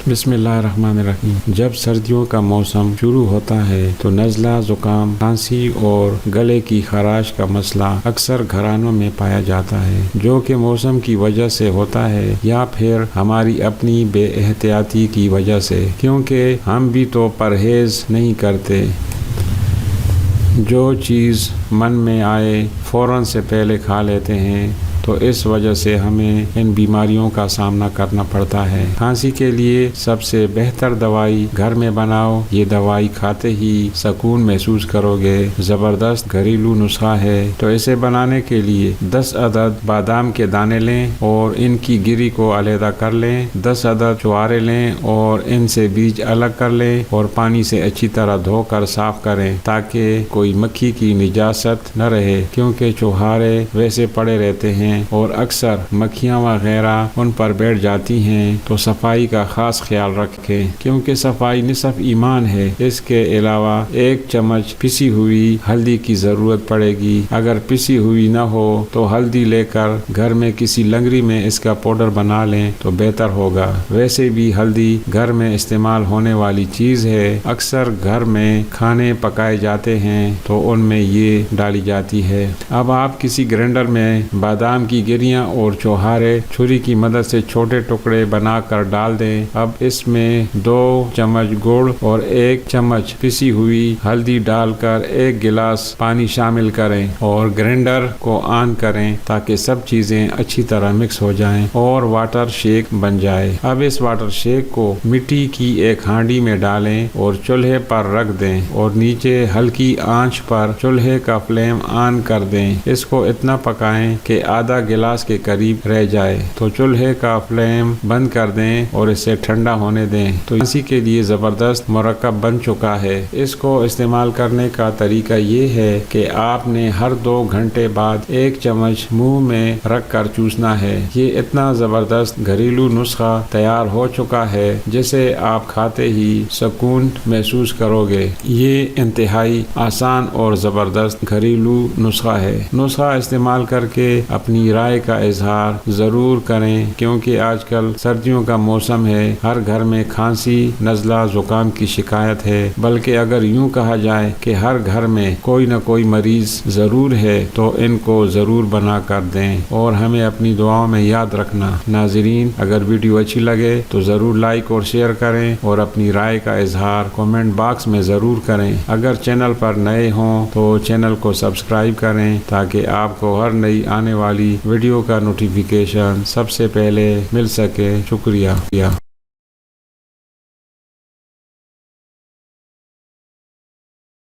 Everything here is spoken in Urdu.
بسم اللہ الرحمن الرحیم۔ جب سردیوں کا موسم شروع ہوتا ہے تو نزلہ، زکام، کھانسی اور گلے کی خراش کا مسئلہ اکثر گھرانوں میں پایا جاتا ہے، جو کہ موسم کی وجہ سے ہوتا ہے یا پھر ہماری اپنی بے احتیاطی کی وجہ سے، کیونکہ ہم بھی تو پرہیز نہیں کرتے۔ جو چیز من میں آئے فوراً سے پہلے کھا لیتے ہیں، تو اس وجہ سے ہمیں ان بیماریوں کا سامنا کرنا پڑتا ہے۔ کھانسی کے لیے سب سے بہتر دوائی گھر میں بناؤ۔ یہ دوائی کھاتے ہی سکون محسوس کرو گے۔ زبردست گھریلو نسخہ ہے۔ تو اسے بنانے کے لیے 10 عدد بادام کے دانے لیں اور ان کی گری کو علیحدہ کر لیں۔ 10 عدد چھوارے لیں اور ان سے بیج الگ کر لیں اور پانی سے اچھی طرح دھو کر صاف کریں تاکہ کوئی مکھی کی نجاست نہ رہے، کیونکہ چھوارے ویسے پڑے رہتے ہیں اور اکثر مکھیاں وغیرہ ان پر بیٹھ جاتی ہیں۔ تو صفائی کا خاص خیال رکھیں، کیونکہ صفائی نصف ایمان ہے۔ اس کے علاوہ 1 چمچ پسی ہوئی ہلدی کی ضرورت پڑے گی۔ اگر پسی ہوئی نہ ہو تو ہلدی لے کر گھر میں کسی لنگری میں اس کا پاؤڈر بنا لیں تو بہتر ہوگا۔ ویسے بھی ہلدی گھر میں استعمال ہونے والی چیز ہے۔ اکثر گھر میں کھانے پکائے جاتے ہیں تو ان میں یہ ڈالی جاتی ہے۔ اب آپ کسی گرینڈر میں بادام کی گریاں اور چھوہارے چھری کی مدد سے چھوٹے ٹکڑے بنا کر ڈال دیں۔ اب اس میں 2 چمچ گڑ اور 1 چمچ پسی ہوئی ہلدی ڈال کر 1 گلاس پانی شامل کریں اور گرینڈر کو آن کریں تاکہ سب چیزیں اچھی طرح مکس ہو جائیں اور واٹر شیک بن جائے۔ اب اس واٹر شیک کو مٹی کی ایک ہانڈی میں ڈالیں اور چولہے پر رکھ دیں اور نیچے ہلکی آنچ پر چولہے کا فلیم آن کر دیں۔ اس کو اتنا پکائیں کہ آدھا گلاس کے قریب رہ جائے تو چولہے کا فلیم بند کر دیں اور اسے ٹھنڈا ہونے دیں۔ تو اسی کے لیے زبردست مرکب بن چکا ہے۔ اس کو استعمال کرنے کا طریقہ یہ ہے کہ آپ نے ہر 2 گھنٹے بعد 1 چمچ منہ میں رکھ کر چوسنا ہے۔ یہ اتنا زبردست گھریلو نسخہ تیار ہو چکا ہے جسے آپ کھاتے ہی سکون محسوس کرو گے۔ یہ انتہائی آسان اور زبردست گھریلو نسخہ ہے۔ نسخہ استعمال کر کے اپنی رائے کا اظہار ضرور کریں، کیونکہ آج کل سردیوں کا موسم ہے، ہر گھر میں کھانسی، نزلہ، زکام کی شکایت ہے، بلکہ اگر یوں کہا جائے کہ ہر گھر میں کوئی نہ کوئی مریض ضرور ہے، تو ان کو ضرور بنا کر دیں اور ہمیں اپنی دعاؤں میں یاد رکھنا۔ ناظرین، اگر ویڈیو اچھی لگے تو ضرور لائک اور شیئر کریں اور اپنی رائے کا اظہار کامنٹ باکس میں ضرور کریں۔ اگر چینل پر نئے ہوں تو چینل کو سبسکرائب کریں تاکہ آپ کو ہر نئی آنے والی ویڈیو کا نوٹیفیکیشن سب سے پہلے مل سکے۔ شکریہ۔